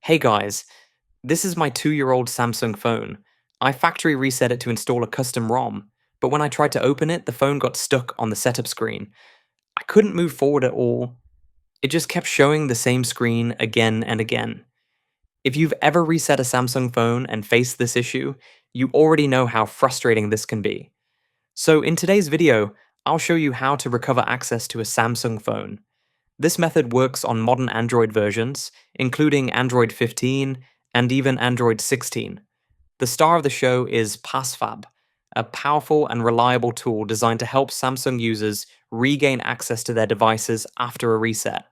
Hey guys, this is my 2-year-old Samsung phone. I factory reset it to install a custom ROM, but when I tried to open it, the phone got stuck on the setup screen. I couldn't move forward at all. It just kept showing the same screen again and again. If you've ever reset a Samsung phone and faced this issue, you already know how frustrating this can be. So in today's video, I'll show you how to recover access to a Samsung phone. This method works on modern Android versions, including Android 15 and even Android 16. The star of the show is PassFab, a powerful and reliable tool designed to help Samsung users regain access to their devices after a reset.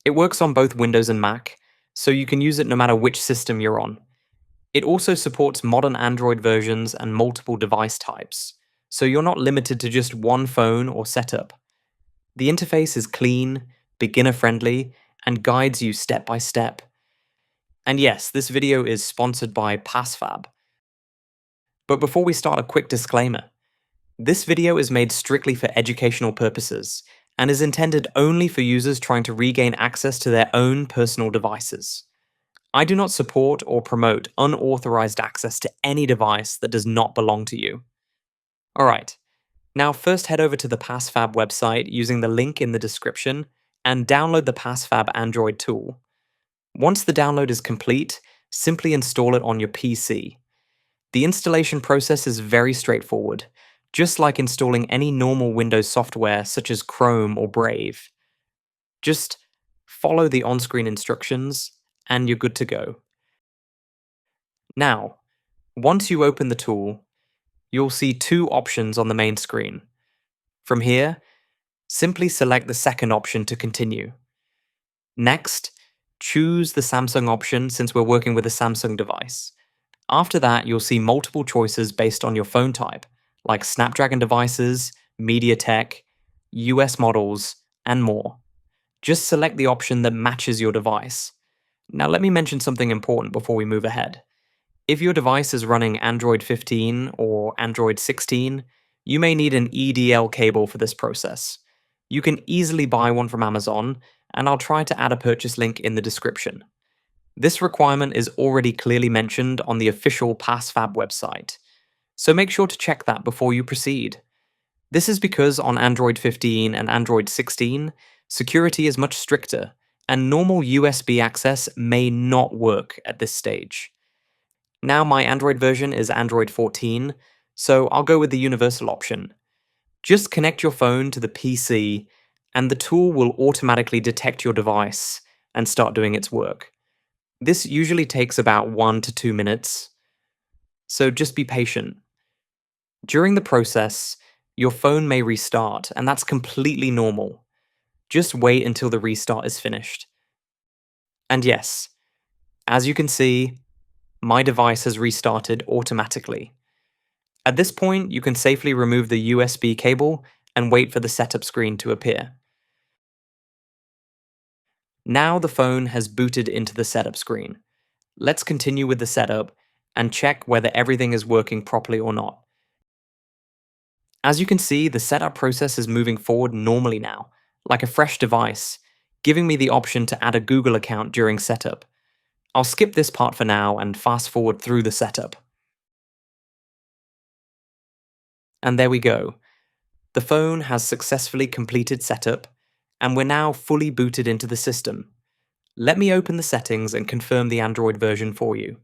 It works on both Windows and Mac, so you can use it no matter which system you're on. It also supports modern Android versions and multiple device types, so you're not limited to just one phone or setup. The interface is clean, beginner-friendly, and guides you step by step. And yes, this video is sponsored by PassFab. But before we start, a quick disclaimer. This video is made strictly for educational purposes, and is intended only for users trying to regain access to their own personal devices. I do not support or promote unauthorized access to any device that does not belong to you. Alright, now first head over to the PassFab website using the link in the description and download the PassFab Android tool. Once the download is complete, simply install it on your PC. The installation process is very straightforward, just like installing any normal Windows software such as Chrome or Brave. Just follow the on-screen instructions and you're good to go. Now, once you open the tool, you'll see two options on the main screen. From here, simply select the second option to continue. Next, choose the Samsung option since we're working with a Samsung device. After that, you'll see multiple choices based on your phone type, like Snapdragon devices, MediaTek, US models, and more. Just select the option that matches your device. Now let me mention something important before we move ahead. If your device is running Android 15 or Android 16, you may need an EDL cable for this process. You can easily buy one from Amazon, and I'll try to add a purchase link in the description. This requirement is already clearly mentioned on the official PassFab website, so make sure to check that before you proceed. This is because on Android 15 and Android 16, security is much stricter, and normal USB access may not work at this stage. Now my Android version is Android 14, so I'll go with the universal option. Just connect your phone to the PC, and the tool will automatically detect your device and start doing its work. This usually takes about 1 to 2 minutes, so just be patient. During the process, your phone may restart, and that's completely normal. Just wait until the restart is finished. And yes, as you can see, my device has restarted automatically. At this point, you can safely remove the USB cable and wait for the setup screen to appear. Now the phone has booted into the setup screen. Let's continue with the setup and check whether everything is working properly or not. As you can see, the setup process is moving forward normally now, like a fresh device, giving me the option to add a Google account during setup. I'll skip this part for now and fast forward through the setup. And there we go. The phone has successfully completed setup, and we're now fully booted into the system. Let me open the settings and confirm the Android version for you.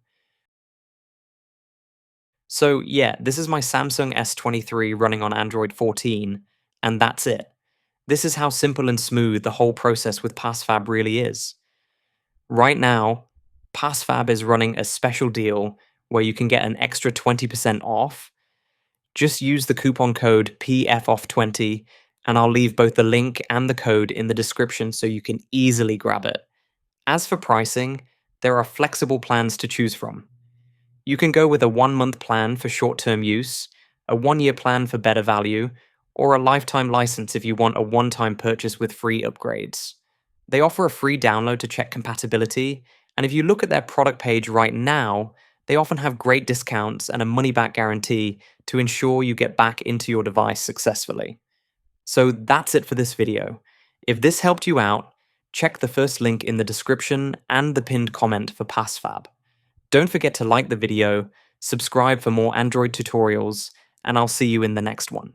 So yeah, this is my Samsung S23 running on Android 14, and that's it. This is how simple and smooth the whole process with PassFab really is. Right now, PassFab is running a special deal where you can get an extra 20% off. Just use the coupon code PFOFF20, and I'll leave both the link and the code in the description so you can easily grab it. As for pricing, there are flexible plans to choose from. You can go with a 1-month plan for short-term use, a 1-year plan for better value, or a lifetime license if you want a one-time purchase with free upgrades. They offer a free download to check compatibility, and if you look at their product page right now, they often have great discounts and a money-back guarantee to ensure you get back into your device successfully. So that's it for this video. If this helped you out, Check the first link in the description and the pinned comment for PassFab. Don't forget to like the video, subscribe for more Android tutorials, and I'll see you in the next one.